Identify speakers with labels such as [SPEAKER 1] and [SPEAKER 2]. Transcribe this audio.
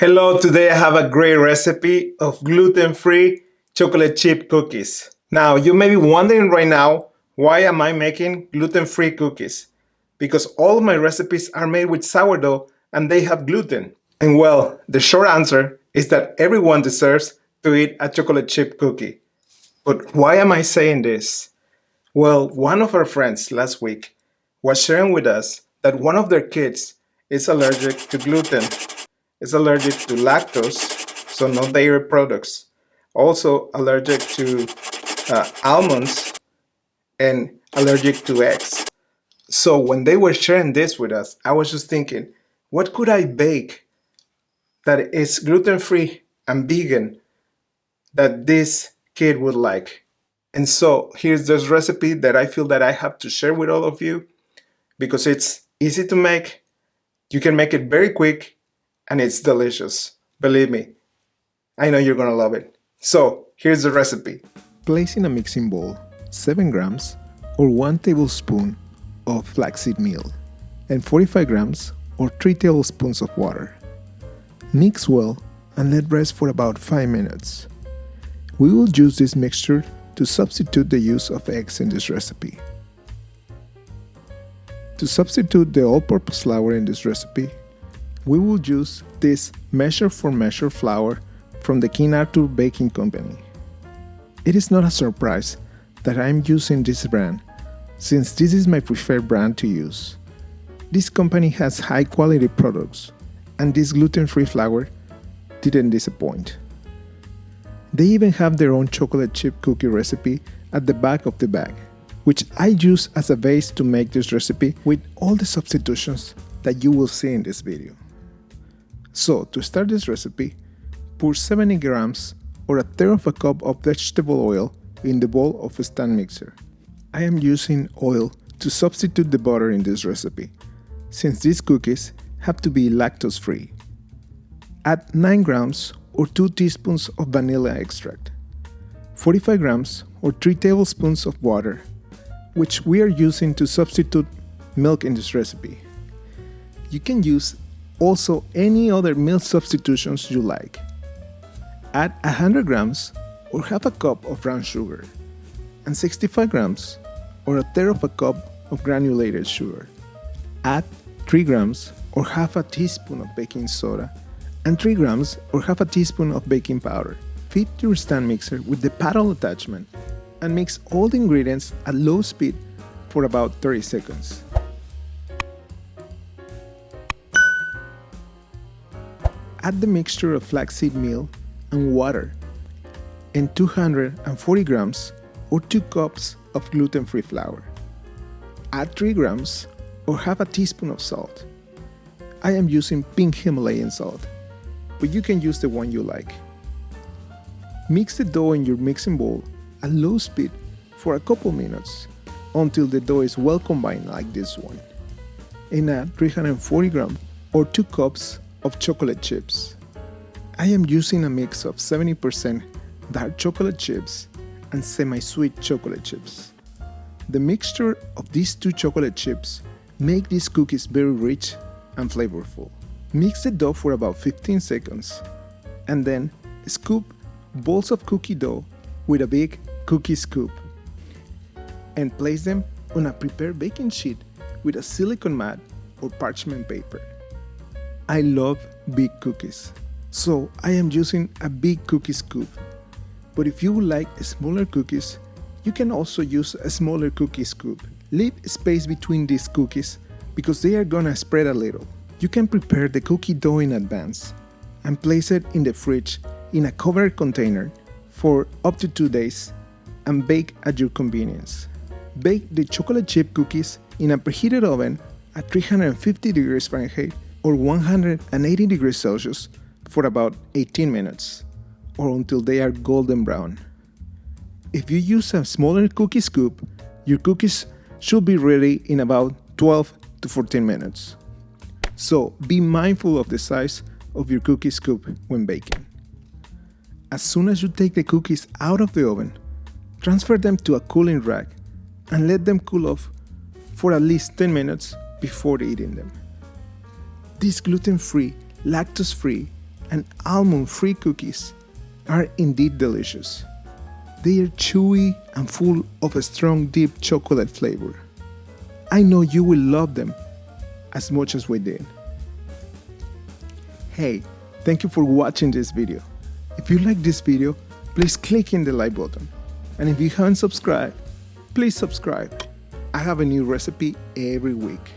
[SPEAKER 1] Hello, today I have a great recipe of gluten-free chocolate chip cookies. Now, you may be wondering right now, why am I making gluten-free cookies? Because all my recipes are made with sourdough and they have gluten. And well, the short answer is that everyone deserves to eat a chocolate chip cookie. But why am I saying this? Well, one of our friends last week was sharing with us that one of their kids is allergic to gluten, is allergic to lactose, so no dairy products, also allergic to almonds, and allergic to eggs. So when they were sharing this with us, I was just thinking, what could I bake that is gluten free and vegan that this kid would like? And so here's this recipe that I feel that I have to share with all of you because it's easy to make. You can make it very quick and it's delicious. Believe me, I know you're gonna love it. So here's the recipe.
[SPEAKER 2] Place in a mixing bowl 7 grams or 1 tablespoon of flaxseed meal and 45 grams or 3 tablespoons of water. Mix well and let rest for about 5 minutes. We will use this mixture to substitute the use of eggs in this recipe. To substitute the all-purpose flour in this recipe, we will use this measure for measure flour from the King Arthur Baking Company. It is not a surprise that I am using this brand, since this is my preferred brand to use. This company has high quality products, and this gluten-free flour didn't disappoint. They even have their own chocolate chip cookie recipe at the back of the bag, which I use as a base to make this recipe with all the substitutions that you will see in this video. So, to start this recipe, pour 70 grams or a third of a cup of vegetable oil in the bowl of a stand mixer. I am using oil to substitute the butter in this recipe, since these cookies have to be lactose free. Add 9 grams or 2 teaspoons of vanilla extract, 45 grams or 3 tablespoons of water, which we are using to substitute milk in this recipe. You can use also any other milk substitutions you like. Add 100 grams or half a cup of brown sugar and 65 grams or a third of a cup of granulated sugar. Add 3 grams or half a teaspoon of baking soda and 3 grams or half a teaspoon of baking powder. Feed your stand mixer with the paddle attachment and mix all the ingredients at low speed for about 30 seconds. Add the mixture of flaxseed meal and water and 240 grams or 2 cups of gluten-free flour. Add 3 grams or half a teaspoon of salt. I am using pink Himalayan salt, but you can use the one you like. Mix the dough in your mixing bowl at low speed for a couple minutes until the dough is well combined like this one. And add 340 grams or 2 cups of chocolate chips. I am using a mix of 70% dark chocolate chips and semi-sweet chocolate chips. The mixture of these two chocolate chips make these cookies very rich and flavorful. Mix the dough for about 15 seconds and then scoop balls of cookie dough with a big cookie scoop and place them on a prepared baking sheet with a silicone mat or parchment paper. I love big cookies, so I am using a big cookie scoop. But if you would like smaller cookies, you can also use a smaller cookie scoop. Leave space between these cookies because they are gonna spread a little. You can prepare the cookie dough in advance and place it in the fridge in a covered container for up to 2 days and bake at your convenience. Bake the chocolate chip cookies in a preheated oven at 350 degrees Fahrenheit or 180 degrees Celsius for about 18 minutes or until they are golden brown. If you use a smaller cookie scoop, your cookies should be ready in about 12 to 14 minutes. So be mindful of the size of your cookie scoop when baking. As soon as you take the cookies out of the oven, transfer them to a cooling rack and let them cool off for at least 10 minutes before eating them. These gluten-free, lactose-free, and almond-free cookies are indeed delicious. They are chewy and full of a strong deep chocolate flavor. I know you will love them as much as we did. Hey, thank you for watching this video. If you like this video, please click in the like button. And if you haven't subscribed, please subscribe. I have a new recipe every week.